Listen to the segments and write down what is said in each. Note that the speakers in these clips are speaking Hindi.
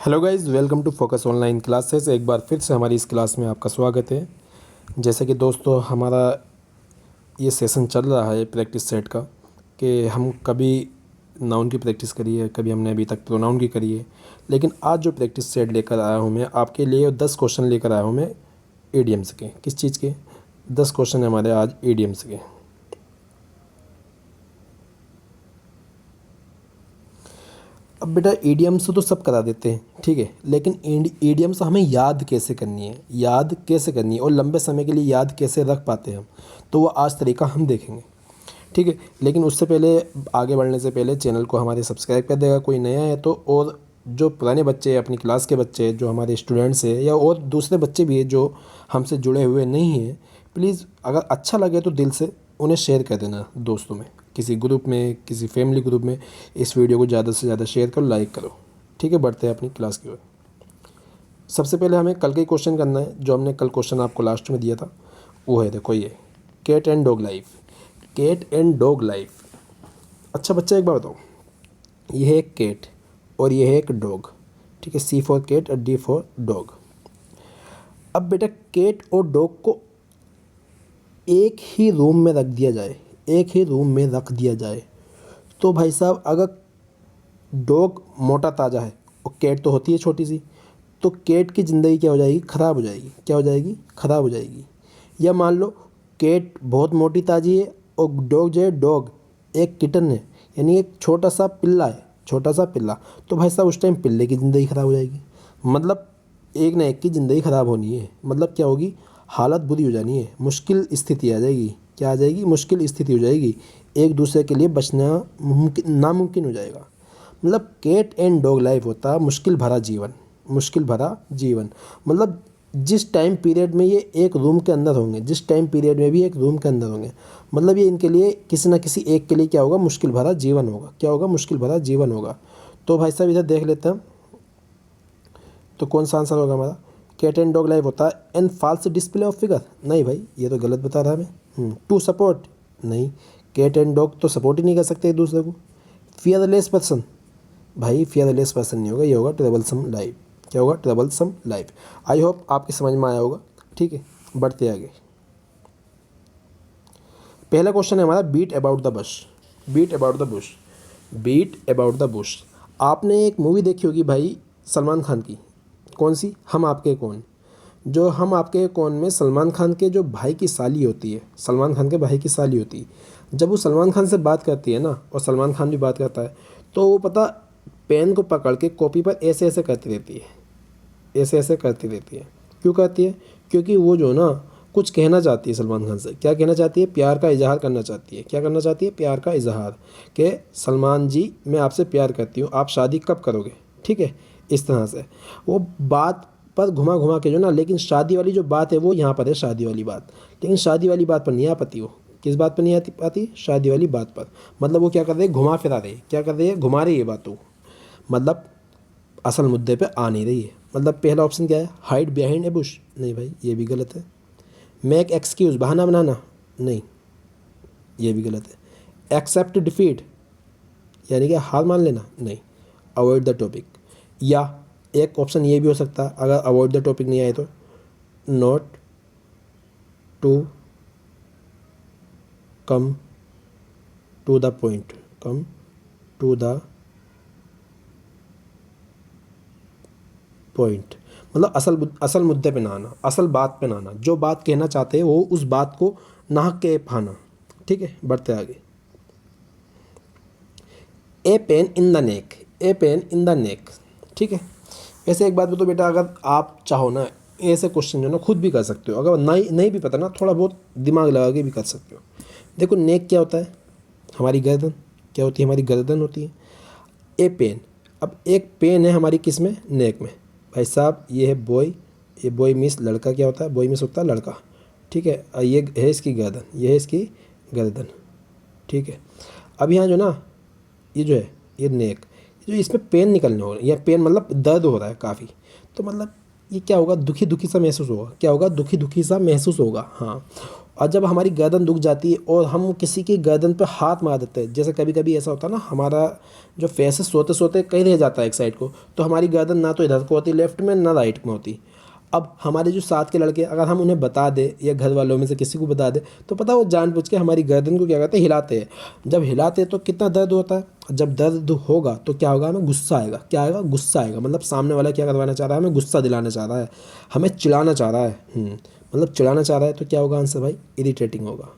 Hello guys, welcome to Focus online classes. एक बार फिर से हमारी इस क्लास में आपका स्वागत है। जैसे कि दोस्तों, हमारा ये सेशन चल रहा है प्रैक्टिस सेट का, कि हम कभी नाउन की प्रैक्टिस करी है, कभी हमने अभी तक प्रोनाउन की करी है। लेकिन आज जो प्रैक्टिस सेट लेकर आया हूँ मैं आपके लिए, 10 क्वेश्चन लेकर आया हूँ मैं ईडियम्स के। किस चीज़ के? 10 क्वेश्चन है हमारे आज ईडियम्स के। अब बेटा, ईडियम्स तो सब करा देते हैं, ठीक है, लेकिन ईडियम्स हमें याद कैसे करनी है, याद कैसे करनी है और लंबे समय के लिए याद कैसे रख पाते हैं हम, तो वो आज तरीका हम देखेंगे, ठीक है। लेकिन उससे पहले, आगे बढ़ने से पहले चैनल को हमारे सब्सक्राइब कर देगा कोई नया है तो। और जो पुराने बच्चे हैं, अपनी क्लास के बच्चे हैं, जो हमारे स्टूडेंट्स हैं, या और दूसरे बच्चे भी हैं जो हमसे जुड़े हुए नहीं हैं, प्लीज़ अगर अच्छा लगे तो दिल से उन्हें शेयर कर देना दोस्तों में, किसी ग्रुप में, किसी फैमिली ग्रुप में। इस वीडियो को ज़्यादा से ज़्यादा शेयर करो, लाइक करो, ठीक है। बढ़ते हैं अपनी क्लास की ओर। सबसे पहले हमें कल का ही क्वेश्चन करना है, जो हमने कल क्वेश्चन आपको लास्ट में दिया था। वो है, देखो ये, cat and dog life. Cat and dog life. अच्छा बच्चा, एक बात बताओ, ये है एक कैट और ये है एक डॉग, ठीक है। C फॉर कैट और D फॉर डॉग। अब बेटा, कैट और डॉग को एक ही रूम में रख दिया जाए, एक ही रूम में रख दिया जाए, तो भाई साहब, अगर डॉग मोटा ताज़ा है और कैट तो होती है छोटी सी, तो कैट की ज़िंदगी क्या हो जाएगी? ख़राब हो जाएगी। क्या हो जाएगी? ख़राब हो जाएगी। या मान लो कैट बहुत मोटी ताज़ी है और डॉग जो है, डॉग एक किटन है, यानी एक छोटा सा पिल्ला है, छोटा सा पिल्ला, तो भाई साहब उस टाइम पिल्ले की ज़िंदगी ख़राब हो जाएगी। मतलब एक ना एक की ज़िंदगी ख़राब होनी है। मतलब क्या होगी? हालत बुरी हो जानी है, मुश्किल स्थिति आ जाएगी। क्या आ जाएगी? मुश्किल स्थिति हो जाएगी। एक दूसरे के लिए बचना नामुमकिन हो जाएगा। मतलब कैट एंड डॉग लाइफ होता मुश्किल भरा जीवन, मुश्किल भरा जीवन। मतलब जिस टाइम पीरियड में ये एक रूम के अंदर होंगे, जिस टाइम पीरियड में भी एक रूम के अंदर होंगे, मतलब ये इनके लिए किसी ना किसी एक के लिए क्या होगा? मुश्किल भरा जीवन होगा। क्या होगा? मुश्किल भरा जीवन होगा। तो भाई साहब इधर देख लेते हैं, तो कौन सा आंसर होगा हमारा? कैट एंड डॉग लाइफ होता है an false display of figure. नहीं भाई, ये तो गलत बता रहा है मैं। टू सपोर्ट, नहीं, कैट एंड डॉग तो सपोर्ट ही नहीं कर सकते एक दूसरे को। फियरलेस पर्सन, भाई फियरलेस पर्सन नहीं होगा, ये होगा ट्रेबलसम लाइफ। क्या होगा? ट्रेबलसम लाइफ। आई होप आपके समझ में आया होगा, ठीक है। बढ़ते आगे। पहला क्वेश्चन है हमारा, beat about the bush. Beat about the bush, beat about the bush. आपने एक मूवी देखी होगी भाई, सलमान खान की। कौन सी? हम आपके कौन। जो हम आपके कौन में सलमान खान के जो भाई की साली होती है, सलमान खान के भाई की साली होती है, जब वो सलमान खान से बात करती है ना, और सलमान खान भी बात करता है, तो वो पता पेन को पकड़ के कॉपी पर ऐसे ऐसे करती रहती है, ऐसे ऐसे करती रहती है। क्यों करती है? क्योंकि वो जो ना कुछ कहना चाहती है सलमान खान से। क्या कहना चाहती है? प्यार का इजहार करना चाहती है। क्या करना चाहती है? प्यार का इजहार, कि सलमान जी मैं आपसे प्यार करती हूँ, आप शादी कब करोगे, ठीक है। इस तरह से वो बात पर घुमा घुमा के जो ना, लेकिन शादी वाली जो बात है वो यहाँ पर है, शादी वाली बात। लेकिन शादी वाली बात पर नहीं आ पाती वो। किस बात पर नहीं आती पाती? शादी वाली बात पर। मतलब वो क्या कर रहे हैं? घुमा फिरा रहे हैं। क्या कर रही है? घुमा रही है बातों, मतलब असल मुद्दे पे आ नहीं रही है। मतलब पहला ऑप्शन क्या है? Hide behind a Bush. नहीं भाई, ये भी गलत है। मेक एक्सक्यूज़, बहाना बनाना। नहीं, ये भी गलत है। एक्सेप्ट डिफीट, यानी कि हार मान लेना। नहीं। अवॉइड द टॉपिक, या एक ऑप्शन ये भी हो सकता है, अगर अवॉइड द टॉपिक नहीं आए तो, not to come to the point, come to the point. मतलब असल मुद्दे पे ना आना, असल बात पे ना आना। जो बात कहना चाहते हैं वो उस बात को नाहक के पाना, ठीक है। बढ़ते आगे। A pain in the neck, a pain in the neck, ठीक है। वैसे एक बात बताओ बेटा, अगर आप चाहो ना, ऐसे क्वेश्चन जो ना खुद भी कर सकते हो। अगर नहीं नहीं भी पता ना, थोड़ा बहुत दिमाग लगा के भी कर सकते हो। देखो, नेक क्या होता है? हमारी गर्दन। क्या होती है? हमारी गर्दन होती है। ए पेन, अब एक पेन है हमारी किस में? नेक में। भाई साहब ये है बॉय, ये बॉय मिस लड़का। क्या होता है? बॉय मिस होता है लड़का, ठीक है। ये है इसकी गर्दन, ये है इसकी गर्दन, ठीक है। अब यहाँ जो ना, ये जो है, ये नेक, जो इसमें पेन निकलने हो रहा है, या पेन मतलब दर्द हो रहा है काफ़ी, तो मतलब ये क्या होगा? दुखी दुखी सा महसूस होगा। क्या होगा? दुखी दुखी सा महसूस होगा, हाँ। और जब हमारी गर्दन दुख जाती है और हम किसी की गर्दन पे हाथ मार देते हैं, जैसे कभी कभी ऐसा होता है ना, हमारा जो फेस है सोते सोते कहीं रह जाता है एक साइड को, तो हमारी गर्दन ना तो इधर को होती लेफ्ट में ना राइट में होती। अब हमारे जो साथ के लड़के अगर हम उन्हें बता दें या घर वालों में से किसी को बता दें, तो पता है वो जानबूझ के हमारी गर्दन को क्या करते हैं, हिलाते हैं। जब हिलाते हैं तो कितना दर्द होता है। जब दर्द होगा तो क्या होगा, हमें गुस्सा आएगा। क्या आएगा, गुस्सा आएगा। मतलब सामने वाला क्या करवाना चाह रहा है, हमें गुस्सा दिलाना चाह रहा है, हमें चिढ़ाना चाह रहा है। मतलब चिढ़ाना चाह रहा है तो क्या होगा आंसर भाई, इरिटेटिंग होगा।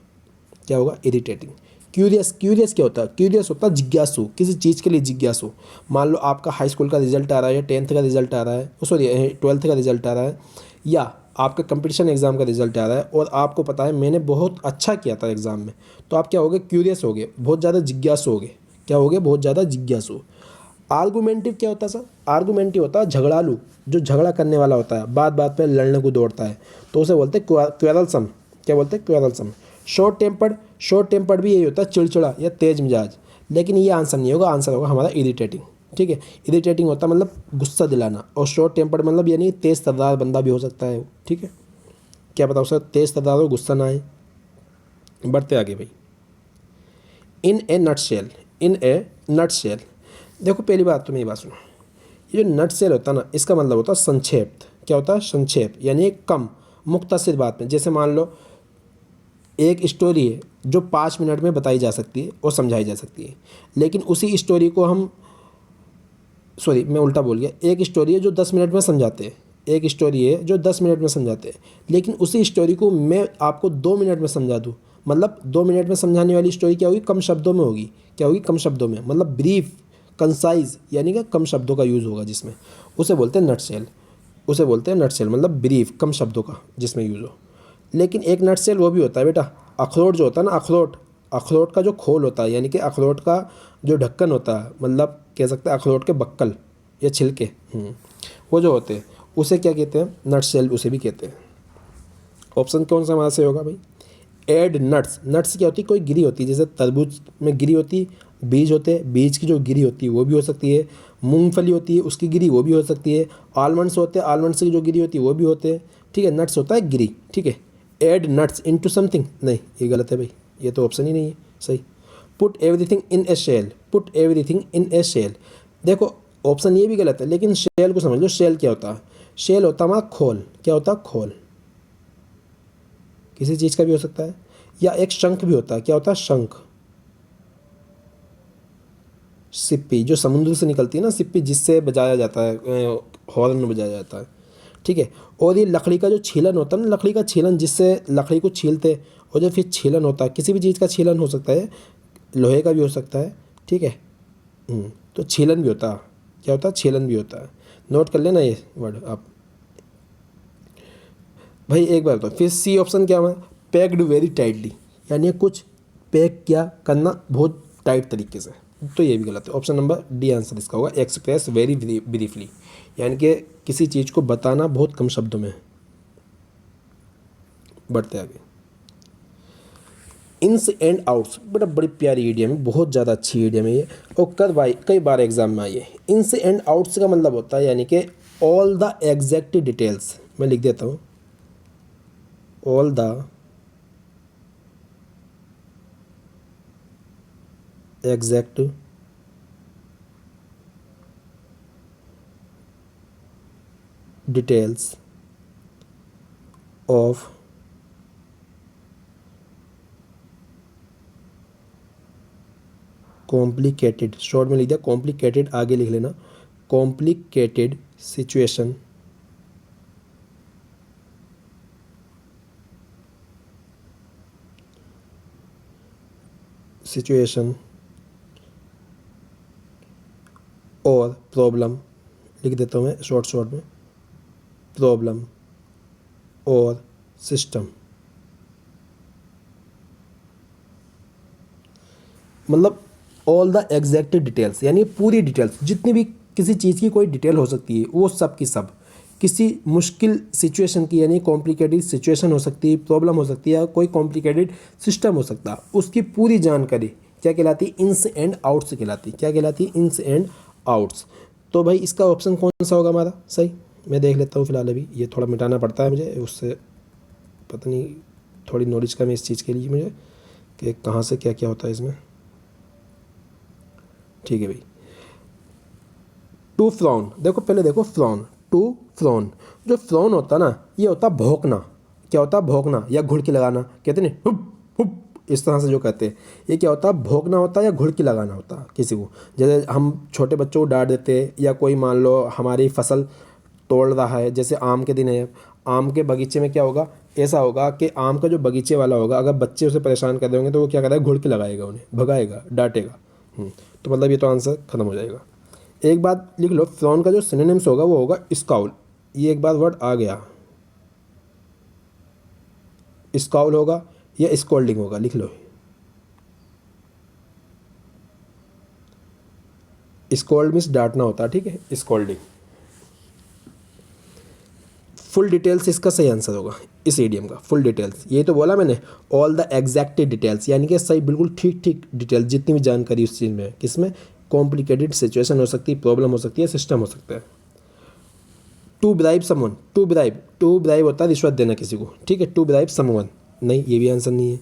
क्या होगा, इरिटेटिंग। क्यूरियस, क्यूरियस क्या होता है, क्यूरियस होता है जिज्ञासु, किसी चीज़ के लिए जिज्ञासु। मान लो आपका हाई स्कूल का रिजल्ट आ रहा है या 10th का रिजल्ट आ रहा है, सॉरी 12th का रिजल्ट आ रहा है, या आपका कंपटीशन एग्ज़ाम का रिजल्ट आ रहा है और आपको पता है मैंने बहुत अच्छा किया था एग्ज़ाम में, तो आप क्या होगे, क्यूरियस होगे, बहुत ज़्यादा जिज्ञासु होगे। क्या होगे, बहुत ज़्यादा जिज्ञासु। आर्गूमेंटिव क्या होता है सर, आर्गूमेंटिव होता है झगड़ालू, जो झगड़ा करने वाला होता है, बात बात पर लड़ने को दौड़ता है, तो उसे बोलते हैं क्वेरलसम। क्या बोलते हैं, क्वेरलसम। शॉर्ट टेम्पर्ड, शॉर्ट टेम्पर्ड भी यही होता है, चिड़चिड़ा या तेज मिजाज। लेकिन ये आंसर नहीं होगा, आंसर होगा हमारा इरिटेटिंग। ठीक है, इरिटेटिंग होता है मतलब गुस्सा दिलाना, और शॉर्ट टेम्पर्ड मतलब यानी तेज तर्रार बंदा भी हो सकता है। ठीक है, क्या पता उसका तेज तर्रार हो, गुस्सा ना आए। बढ़ते आगे भाई। इन ए नटशेल, इन ए नटशेल। देखो पहली बात तो मेरी बात सुनो, ये जो नटशेल होता है ना, इसका मतलब होता है संक्षेप। क्या होता है, संक्षेप, यानी एक कम मुख्तसर बात में। जैसे मान लो एक स्टोरी है जो 5 मिनट में बताई जा सकती है और समझाई जा सकती है, लेकिन उसी स्टोरी को हम, सॉरी मैं उल्टा बोल गया, एक स्टोरी है जो 10 मिनट में समझाते हैं, एक स्टोरी है जो 10 मिनट में समझाते हैं, लेकिन उसी स्टोरी को मैं आपको 2 मिनट में समझा दूँ, मतलब 2 मिनट में समझाने वाली स्टोरी क्या होगी, कम शब्दों में होगी। क्या होगी, कम शब्दों में, मतलब ब्रीफ, कंसाइज, यानी कि कम शब्दों का यूज़ होगा जिसमें, उसे बोलते हैं नटशेल। उसे बोलते हैं नटशेल, मतलब ब्रीफ, कम शब्दों का जिसमें यूज़ हो। लेकिन एक नटशेल वो भी होता है बेटा, अखरोट जो होता है ना, अखरोट, अखरोट का जो खोल होता है, यानी कि अखरोट का जो ढक्कन होता है, मतलब कह सकते हैं अखरोट के बक्कल या छिलके, वो जो होते हैं उसे क्या कहते हैं, नटशेल उसे भी कहते हैं। ऑप्शन कौन सा हमारा से होगा भाई, एड नट्स। नट्स क्या होती है, कोई गिरी होती है, जैसे तरबूज में गिरी होती है, बीज होते हैं, बीज की जो गिरी होती है वो भी हो सकती है। मूंगफली होती है उसकी गिरी, वो भी हो सकती है। आलमंड्स होते हैं, आलमंड्स की जो गिरी होती है वो भी होते हैं। ठीक है, नट्स होता है गिरी। ठीक है, एड नट्स इनटू समथिंग, नहीं ये गलत है भाई, ये तो ऑप्शन ही नहीं है सही। Put everything in a shell, put everything in a shell. देखो ऑप्शन ये भी गलत है, लेकिन शेल को समझ लो। शेल क्या होता है, शेल होता है हमारा खोल। क्या होता है, खोल, किसी चीज़ का भी हो सकता है, या एक शंख भी होता है। क्या होता है, शंख, सिप्पी, जो समुद्र से निकलती है ना सिप्पी, जिससे बजाया जाता है, हॉर्न बजाया जाता है। ठीक है, और ये लकड़ी का जो छीलन होता है ना, लकड़ी का छीलन, जिससे लकड़ी को छीलते, और जो फिर छीलन होता है, किसी भी चीज़ का छीलन हो सकता है, लोहे का भी हो सकता है। ठीक है, तो छीलन भी होता है। क्या होता है, छीलन भी होता है। नोट कर लेना ये वर्ड आप भाई। एक बार तो फिर सी ऑप्शन क्या है, पैक्ड वेरी टाइटली, यानी कुछ पैक क्या करना बहुत टाइट तरीके से, तो ये भी गलत है। ऑप्शन नंबर डी आंसर इसका होगा, एक्सप्रेस वेरी ब्रीफली, यानी कि किसी चीज़ को बताना बहुत कम शब्दों में। बढ़ते आगे। इन्स एंड आउट्स, बड़ा बड़ी प्यारी ईडियम है, बहुत ज़्यादा अच्छी ईडियम है ये, और कई बार एग्जाम में आई है। इन्स एंड आउट्स का मतलब होता है यानी कि ऑल द एग्जैक्ट डिटेल्स। मैं लिख देता हूँ, all the exact details of complicated, short में लिख दिया कॉम्प्लिकेटेड, आगे लिख लेना कॉम्प्लिकेटेड सिचुएशन और प्रॉब्लम, लिख देता हूँ मैं शॉर्ट में, प्रॉब्लम और सिस्टम। मतलब ऑल द एग्जैक्ट डिटेल्स, यानी पूरी डिटेल्स, जितनी भी किसी चीज़ की कोई डिटेल हो सकती है वो सब की सब, किसी मुश्किल सिचुएशन की, यानी कॉम्प्लिकेटेड सिचुएशन हो सकती है, प्रॉब्लम हो सकती है, कोई कॉम्प्लिकेटेड सिस्टम हो सकता है, उसकी पूरी जानकारी क्या कहलाती है, इन्स एंड आउट्स कहलाती है। क्या कहलाती है, इन्स एंड आउट्स। तो भाई इसका ऑप्शन कौन सा होगा हमारा सही, मैं देख लेता हूँ फिलहाल, अभी ये थोड़ा मिटाना पड़ता है मुझे, उससे पता नहीं थोड़ी नॉलेज कम है इस चीज़ के लिए मुझे कि कहाँ से क्या क्या होता है इसमें। ठीक है भाई। टू फ्रॉन, देखो पहले देखो फ्रॉन, टू फ्रॉन। जो फ्रॉन होता है ना ये होता है भौंकना। क्या होता है? भौंकना या घुड़की लगाना, कहते नहीं हुप हुप, इस तरह से जो कहते हैं ये क्या होता है? भौंकना होता है या घुड़की लगाना होता है किसी को। जैसे हम छोटे बच्चों को डांट देते हैं या कोई मान लो हमारी फसल तोड़ रहा है, जैसे आम के दिन है, आम के बगीचे में क्या होगा, ऐसा होगा कि आम का जो बगीचे वाला होगा अगर बच्चे उसे परेशान कर देंगे तो वो क्या करेगा? घुड़की लगाएगा, उन्हें भगाएगा, डांटेगा। तो मतलब ये तो आंसर खत्म हो जाएगा। एक बात लिख लो, फ्रॉन का जो सिनोनिम्स होगा वो होगा स्काउल। ये एक बार वर्ड आ गया, स्काउल होगा या स्कोल्डिंग होगा, लिख लो। स्कोल्ड मीन्स डांटना होता है, ठीक है, स्कोल्डिंग। फुल डिटेल्स इसका सही आंसर होगा इस इडियम का, फुल डिटेल्स। ये तो बोला मैंने, ऑल द एग्जैक्ट डिटेल्स, यानी कि सही बिल्कुल ठीक ठीक डिटेल, जितनी भी जानकारी उस चीज़ में है। किसमें? कॉम्प्लिकेटेड सिचुएशन हो सकती है, प्रॉब्लम हो सकती है, सिस्टम हो सकता है। To bribe someone, to bribe होता है रिश्वत देना किसी को, ठीक है। टू ब्राइब समवन, नहीं ये भी आंसर नहीं है।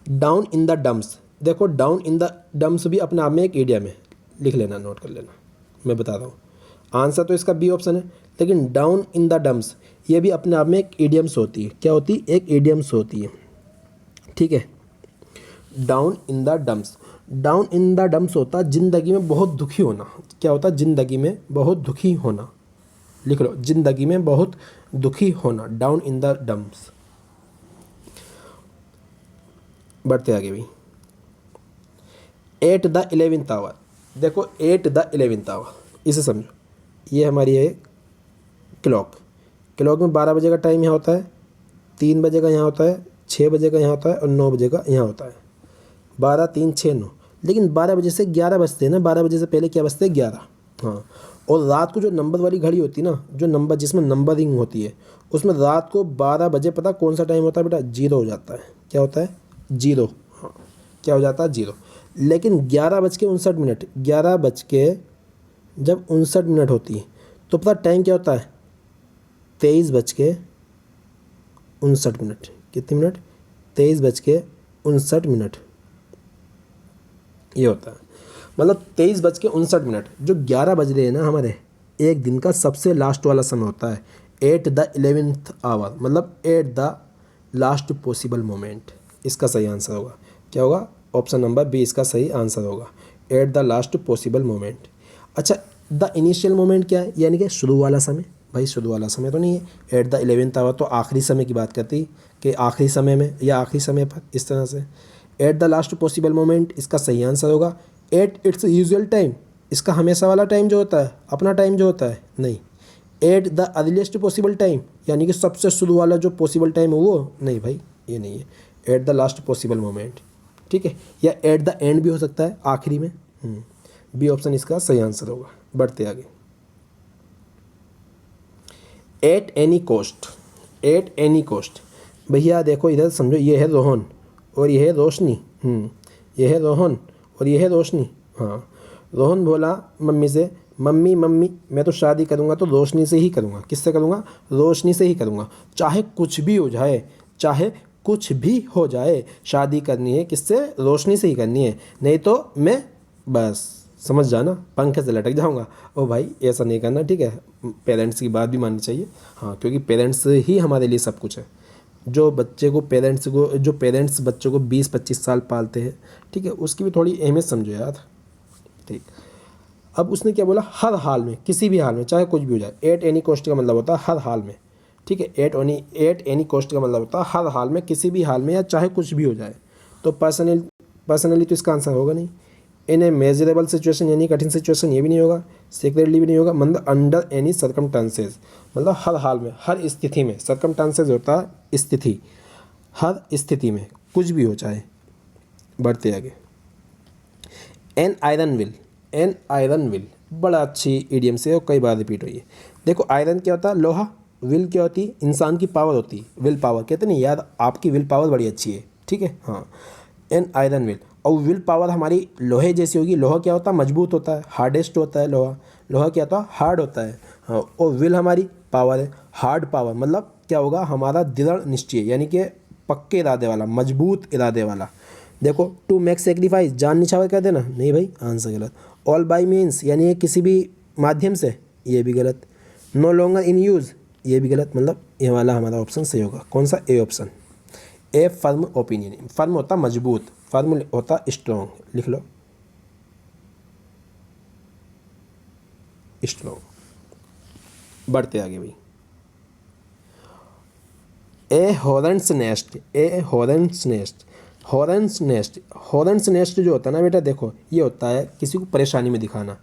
डाउन इन द डम्प्स, देखो डाउन इन द डम्प्स भी अपने आप में एक इडियम है, लिख लेना, नोट कर लेना, मैं बता रहा हूँ। आंसर तो इसका बी ऑप्शन है, लेकिन डाउन इन द डम्प्स ये भी अपने आप में एक इडियम्स होती है। क्या होती है? एक इडियम्स होती है, ठीक है। Down in the dumps, down in the dumps होता है ज़िंदगी में बहुत दुखी होना। क्या होता है? ज़िंदगी में बहुत दुखी होना, लिख लो, ज़िंदगी में बहुत दुखी होना, डाउन इन द डम्प्स। बढ़ते आगे भी। एट द 11th आवर, देखो एट द 11th आवर, इसे समझो, ये हमारी है क्लॉक। क्लॉक में 12 बजे का टाइम यहाँ होता है, 3 बजे का यहाँ होता है, 6 बजे का यहाँ होता है और 9 बजे का यहाँ होता है। 12, 3, 6, 9, लेकिन 12 बजे से 11 बजते हैं ना, 12 बजे से पहले क्या बजते हैं? 11। हाँ, और रात को जो नंबर वाली घड़ी होती है ना, जो नंबर जिसमें नंबरिंग होती है, उसमें रात को 12 बजे पता कौन सा टाइम होता है बेटा? 0 हो जाता है। क्या होता है? 0। हाँ, क्या हो जाता है? 0। लेकिन 11:59, 11:59 होती है तो पता टाइम क्या होता है? 23:59। कितने मिनट? 23:59 ये होता है। मतलब 23:59, जो 11 बज रहे हैं ना हमारे, एक दिन का सबसे लास्ट वाला समय होता है। एट द 11th आवर, मतलब at the last possible moment, इसका सही आंसर होगा। क्या होगा? ऑप्शन नंबर बी इसका सही आंसर होगा, at the last possible moment. अच्छा, द इनिशियल मोमेंट क्या है? यानी कि शुरू वाला समय। भाई शुरू वाला समय तो नहीं है, एट द 11th आवर तो आखिरी समय की बात करती कि आखिरी समय में या आखिरी समय पर, इस तरह से। At the last possible moment इसका सही आंसर होगा। एट इट्स यूजुअल टाइम, इसका हमेशा वाला टाइम जो होता है, अपना टाइम जो होता है, नहीं। At the earliest possible time, यानी कि सबसे शुरू वाला जो पॉसिबल टाइम है वो, नहीं भाई ये नहीं है। At the last possible moment, ठीक है, या एट द एंड भी हो सकता है, आखिरी में। बी ऑप्शन इसका सही आंसर होगा। बढ़ते आगे। At any cost, at any cost, भैया देखो इधर समझो, ये है रोहन और ये है रोशनी। ये है रोहन और ये है रोशनी। हाँ, रोहन बोला मम्मी से, मम्मी मम्मी मैं तो शादी करूँगा तो रोशनी से ही करूँगा। किससे करूँगा? रोशनी से ही करूँगा, चाहे कुछ भी हो जाए, चाहे कुछ भी हो जाए, शादी करनी है किससे? रोशनी से ही करनी है, नहीं तो मैं बस समझ जाना पंखे से लटक जाऊँगा। ओ भाई ऐसा नहीं करना, ठीक है, पेरेंट्स की बात भी माननी चाहिए। हाँ, क्योंकि पेरेंट्स ही हमारे लिए सब कुछ है। जो पेरेंट्स बच्चों को 20-25 साल पालते हैं, ठीक है, उसकी भी थोड़ी अहमियत समझो यार, ठीक। अब उसने क्या बोला? हर हाल में, किसी भी हाल में, चाहे कुछ भी हो जाए। एट एनी कॉस्ट का मतलब होता है हर हाल में, ठीक है। एट एनी कॉस्ट का मतलब होता है हर हाल में, किसी भी हाल में, या चाहे कुछ भी हो जाए। तो पर्सनली तो इसका आंसर होगा नहीं। इन ए मेजरेबल सिचुएशन, यानी कठिन सिचुएशन, ये भी नहीं होगा। सीक्रेटली भी नहीं होगा। मतलब अंडर एनी सर्कमस्टांसेस, मतलब हर हाल में, हर स्थिति में। सर्कमस्टांसेस होता है स्थिति, हर स्थिति में कुछ भी हो चाहे। बढ़ते आगे। An iron will, an iron will बड़ा अच्छी इडियम से और कई बार रिपीट हुई है। देखो आयरन क्या होता है? लोहा। विल क्या होती है? इंसान की पावर होती है, विल पावर। कहते नहीं यार आपकी विल पावर बड़ी अच्छी है, ठीक है। हाँ, एन आयरन विल। और विल पावर हमारी लोहे जैसी होगी। लोहा क्या होता है? मजबूत होता है, हार्डेस्ट होता है लोहा। लोहा क्या होता है? हार्ड होता है। हाँ, और विल हमारी पावर है, हार्ड पावर। मतलब क्या होगा? हमारा दृढ़ निश्चय, यानी कि पक्के इरादे वाला, मजबूत इरादे वाला। देखो टू मेक सेक्रीफाइस, जान निछावर कर देना, नहीं भाई आंसर गलत। ऑल बाई मीन्स यानी ये किसी भी माध्यम से, ये भी गलत। नो लॉन्गर इन यूज़, ये भी गलत, मतलब ये वाला हमारा ऑप्शन सही होगा। कौन सा? A option. A firm opinion, firm होता मजबूत, फर्म होता स्ट्रॉन्ग, लिख लो स्ट्रॉन्ग। बढ़ते आगे भाई। A hornet's nest, a hornet's nest, hornet's nest, hornet's nest जो होता है ना बेटा, देखो ये होता है किसी को परेशानी में दिखाना,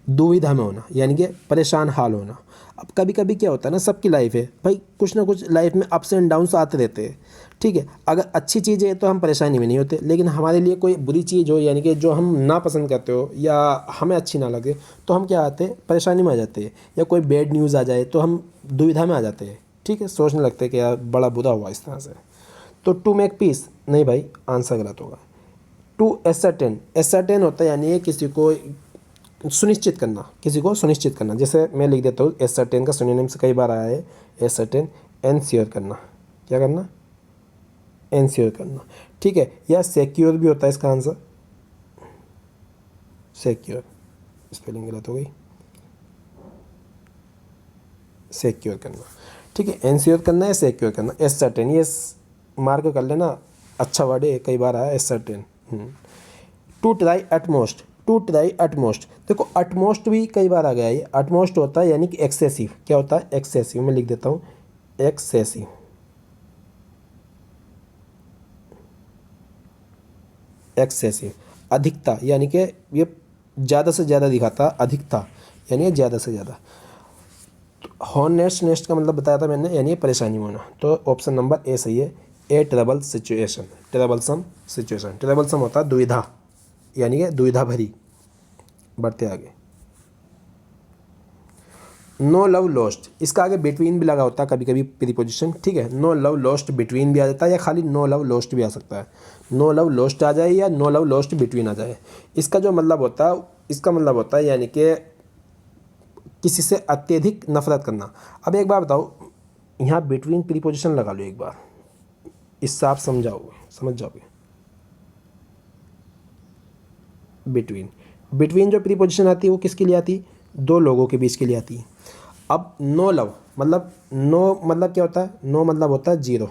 दुविधा में होना, यानी कि परेशान हाल होना। अब कभी कभी क्या होता है ना, सबकी लाइफ है भाई, कुछ ना कुछ लाइफ में अप्स एंड डाउन्स आते रहते हैं, ठीक है। अगर अच्छी चीज़ है तो हम परेशानी में नहीं होते, लेकिन हमारे लिए कोई बुरी चीज़ हो, यानी कि जो हम ना पसंद करते हो या हमें अच्छी ना लगे, तो हम क्या आते हैं, परेशानी में आ जाते हैं। या कोई बैड न्यूज़ आ जाए तो हम दुविधा में आ जाते हैं, ठीक है, सोचने लगते हैं कि यार बड़ा बुरा हुआ इस तरह से। तो टू मेक पीस, नहीं भाई आंसर गलत होगा। टू एसर्टेन, एसर्टेन होता है यानी किसी को सुनिश्चित करना, किसी को सुनिश्चित करना। जैसे मैं लिख देता हूँ, एसर्टेन का सिनोनिम से कई बार आया है, एसर्टेन, एंश्योर करना। क्या करना? एंश्योर करना, ठीक है। या सिक्योर भी होता है इसका आंसर, सिक्योर, स्पेलिंग गलत हो गई, सिक्योर करना, ठीक है। एंश्योर करना है, सिक्योर करना, एसर्टेन, ये मार्क कर लेना, अच्छा वर्ड है, कई बार आया ascertain. To try utmost, to try utmost, देखो एटमोस्ट भी कई बार आ गया है। ये एटमोस्ट होता है यानी कि एक्सेसिव, क्या होता है? एक्सेसिव, मैं लिख देता हूँ एक्सेसिव, एक्सेसिव। अधिकता यानी कि ये ज़्यादा से ज़्यादा दिखाता, अधिकता यानी ज़्यादा से ज़्यादा। हॉनेस्ट नेस्ट का मतलब बताया था मैंने, यानी परेशानी में होना। तो ऑप्शन नंबर ए सही है। ए trouble situation, troublesome situation, troublesome होता है दुविधा, यानी कि दुविधा भरी। बढ़ते आगे। नो लव लॉस्ट, इसका आगे बिटवीन भी लगा होता है कभी कभी प्रीपोजिशन, ठीक है। नो लव लॉस्ट बिटवीन भी आ जाता है, या खाली नो लव लॉस्ट भी आ सकता है। नो लव लॉस्ट आ जाए या नो लव लॉस्ट बिटवीन आ जाए, इसका जो मतलब होता है, इसका मतलब होता है यानी कि किसी से अत्यधिक नफरत करना। अब एक बार बताओ, यहाँ बिटवीन प्रीपोजिशन लगा लो एक बार, इससे आप समझ जाओगे। बिटवीन, बिटवीन जो प्रीपोजिशन आती है वो किसके लिए आती है? दो लोगों के बीच के लिए आती है। अब नो लव मतलब, नो मतलब क्या होता है? नो मतलब होता है जीरो,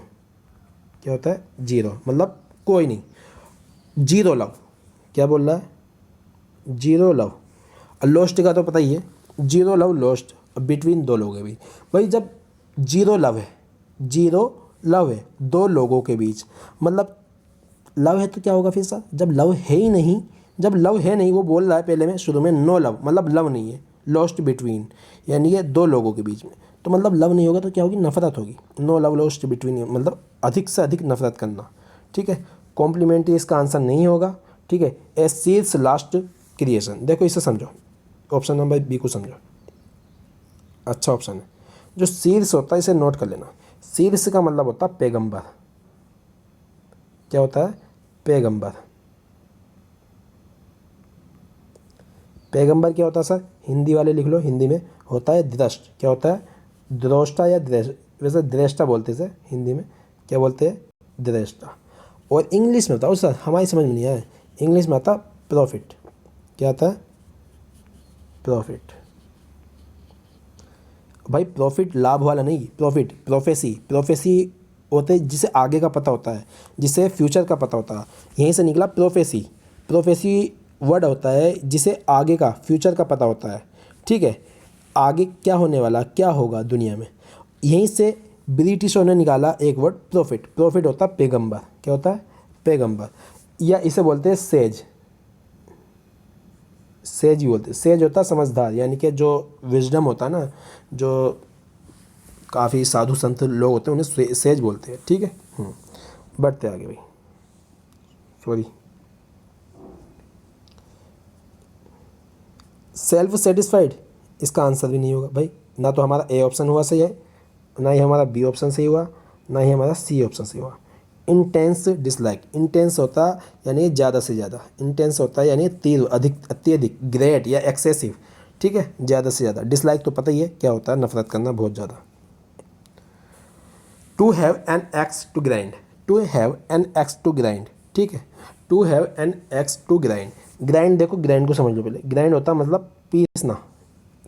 क्या होता है? जीरो, मतलब कोई नहीं, जीरो लव। क्या बोल रहा है? Zero love. लॉस्ट का तो पता ही है, जीरो लव लॉस्ट, बिटवीन दो लोगों के बीच। भाई जब जीरो लव है, जीरो लव है दो लोगों के बीच, मतलब लव है तो क्या होगा फिर सर? जब लव है ही नहीं, जब लव है नहीं, वो बोल रहा है पहले में शुरू में नो लव, मतलब लव नहीं है, लॉस्ट बिटवीन यानी कि दो लोगों के बीच में, तो मतलब लव नहीं होगा तो क्या होगी? नफरत होगी। नो लव लॉस्ट बिटवीन मतलब अधिक से अधिक नफरत करना, ठीक है। कॉम्प्लीमेंट्री इसका आंसर नहीं होगा, ठीक है। ए शीर्ष लास्ट क्रिएशन, देखो इसे समझो, ऑप्शन नंबर बी को समझो, अच्छा ऑप्शन है। जो शीर्ष होता है इसे नोट कर लेना, शीर्ष का मतलब होता है पैगंबर। क्या होता है? पैगंबर। पैगंबर क्या होता है सर? हिंदी वाले लिख लो, हिंदी में होता है दृष्ट। क्या होता है? द्रोष्टा या दृष्ट, वैसे दृष्टा बोलते हैं सर हिंदी में, क्या बोलते हैं? दृष्टा। और इंग्लिश में बताओ सर, हमारी समझ में नहीं आया, इंग्लिश में आता प्रॉफिट। क्या आता है? प्रॉफिट। भाई प्रॉफिट लाभ वाला नहीं, प्रॉफिट, प्रोफेसी, प्रोफेसी होते हैं जिसे आगे का पता होता है, जिसे फ्यूचर का पता होता है, यहीं से निकला प्रोफेसी। प्रोफेसी वर्ड होता है जिसे आगे का, फ्यूचर का पता होता है, ठीक है। आगे क्या होने वाला, क्या होगा दुनिया में, यहीं से ब्रिटिशों ने निकाला एक वर्ड प्रॉफिट। प्रॉफिट होता है पैगंबर। क्या होता है? पैगंबर। या इसे बोलते हैं सेज, सेज ही बोलते हैं। सेज होता है समझदार, यानी कि जो विजडम होता है ना, जो काफ़ी साधु संत लोग होते हैं उन्हें सेज बोलते हैं, ठीक है। बढ़ते आगे भाई, सॉरी। सेल्फ सेटिस्फाइड, इसका आंसर भी नहीं होगा भाई, ना तो हमारा ए ऑप्शन हुआ सही है, ना ही हमारा बी ऑप्शन सही हुआ, ना ही हमारा सी ऑप्शन सही हुआ। इंटेंस डिसलाइक, इंटेंस होता यानी ज़्यादा से ज़्यादा, इंटेंस होता है यानी तीव्र, अधिक, अत्यधिक, ग्रेट या एक्सेसिव, ठीक है, ज़्यादा से ज़्यादा। डिसलाइक तो पता ही है क्या होता है? नफरत करना बहुत ज़्यादा। To have an axe to grind, to have an axe to grind, ठीक है, to have an axe to grind. Grind देखो, ग्राइंड को समझ लो पहले। ग्राइंड होता मतलब पीसना।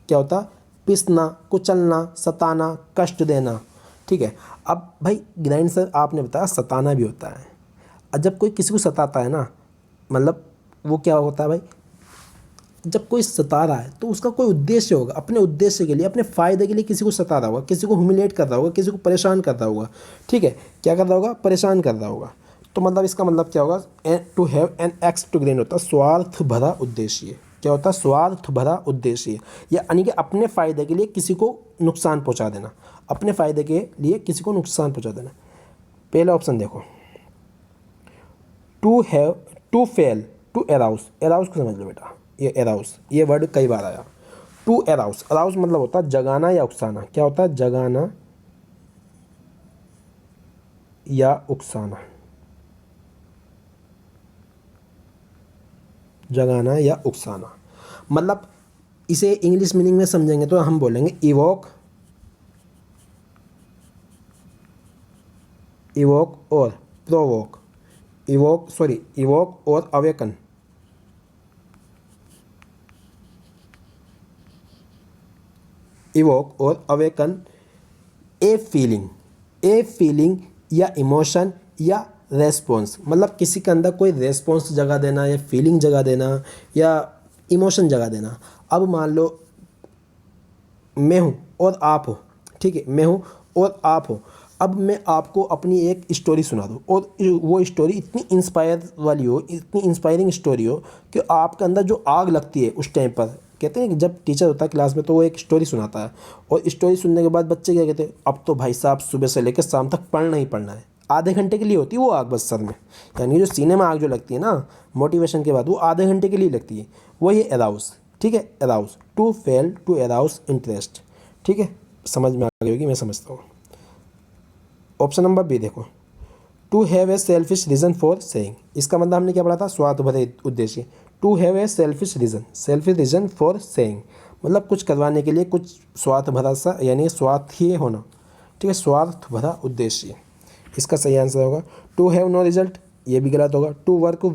क्या होता? पीसना, कुचलना, सताना, कष्ट देना, ठीक है। अब भाई ग्राइंड सर आपने बताया सताना भी होता है। अब जब कोई किसी को सताता है ना, मतलब वो क्या होता है भाई, जब कोई सता रहा है तो उसका कोई उद्देश्य होगा, अपने उद्देश्य के लिए, अपने फ़ायदे के लिए किसी को सता रहा होगा, किसी को ह्यूमिलेट कर रहा होगा, किसी को परेशान कर रहा होगा, ठीक है। क्या कर रहा होगा? परेशान कर रहा होगा। तो मतलब इसका मतलब क्या होगा? To have an axe to grain होता है स्वार्थ भरा उद्देश्य। क्या होता है? स्वार्थ भरा उद्देश्य, या यानी कि अपने फ़ायदे के लिए किसी को नुकसान पहुंचा देना, अपने फ़ायदे के लिए किसी को नुकसान पहुंचा देना। पहला ऑप्शन देखो, to have, to fail, to arouse. Arouse को समझ लो बेटा, ये एराउस, ये वर्ड कई बार आया। टू एराउस, अराउस मतलब होता है जगाना या उकसाना। क्या होता है? जगाना या उकसाना, जगाना या उकसाना। मतलब इसे इंग्लिश मीनिंग में समझेंगे तो हम बोलेंगे इवोक, इवोक और प्रोवोक, इवोक और अवेकन। इवोक और अवेकन ए फीलिंग या इमोशन या रेस्पॉन्स। मतलब किसी के अंदर कोई रेस्पॉन्स जगा देना, या फीलिंग जगा देना, या इमोशन जगा देना। अब मान लो मैं हूँ और आप हो, ठीक है, मैं हूँ और आप हो। अब मैं आपको अपनी एक स्टोरी सुना दूँ और वो स्टोरी इतनी इंस्पायर वाली हो, इतनी इंस्पायरिंग स्टोरी हो कि आपके अंदर जो आग लगती है उस टाइम पर। कहते हैं कि जब टीचर होता है क्लास में तो वो एक स्टोरी सुनाता है, और स्टोरी सुनने के बाद बच्चे क्या कहते हैं? अब तो भाई साहब सुबह से लेकर शाम तक पढ़ना ही पढ़ना है। आधे घंटे के लिए होती है वो आग बस सर में, यानी जो सीने में आग जो लगती है ना मोटिवेशन के बाद, वो आधे घंटे के लिए लगती है। वही एराउस, ठीक है, एराउस, टू फेल टू एराउस इंटरेस्ट, ठीक है। समझ में आ गई होगी, मैं समझता हूँ। ऑप्शन नंबर बी देखो, to have a selfish reason for saying. इसका मतलब हमने क्या पढ़ा था? स्वार्थ भरे उद्देश्य। To have a selfish reason for saying मतलब कुछ करवाने के लिए कुछ स्वार्थ भरा सा, यानी स्वार्थी होना, ठीक है, स्वार्थ भरा उद्देश्य। इसका सही आंसर होगा टू हैव नो रिजल्ट, ये भी गलत होगा। To work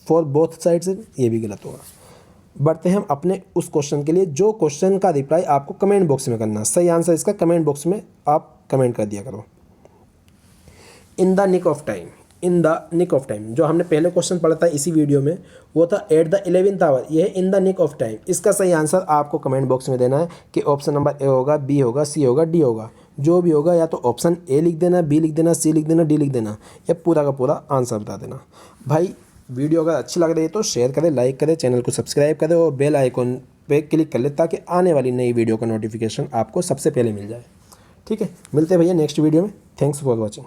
for both sides, ये भी गलत होगा। बढ़ते हैं हम अपने उस क्वेश्चन के लिए जो क्वेश्चन का रिप्लाई आपको कमेंट बॉक्स में करना है। सही आंसर इसका कमेंट बॉक्स में आप कमेंट कर दिया करो। In the nick of time, in the nick of time जो हमने पहले क्वेश्चन पढ़ा था इसी वीडियो में, वो था एट द 11th आवर। ये है in the nick of time. इसका सही आंसर आपको कमेंट बॉक्स में देना है कि ऑप्शन नंबर ए होगा, बी होगा, सी होगा, डी होगा। जो भी होगा या तो ऑप्शन ए लिख देना, बी लिख देना, सी लिख देना, डी लिख देना, या पूरा का पूरा आंसर बता देना। भाई वीडियो अगर अच्छी लग रही है तो शेयर करें, लाइक करें, चैनल को सब्सक्राइब करें और बेल आइकॉन पे क्लिक कर ले ताकि आने वाली नई वीडियो का नोटिफिकेशन आपको सबसे पहले मिल जाए। ठीक है, मिलते हैं भैया नेक्स्ट वीडियो में। Thanks for watching.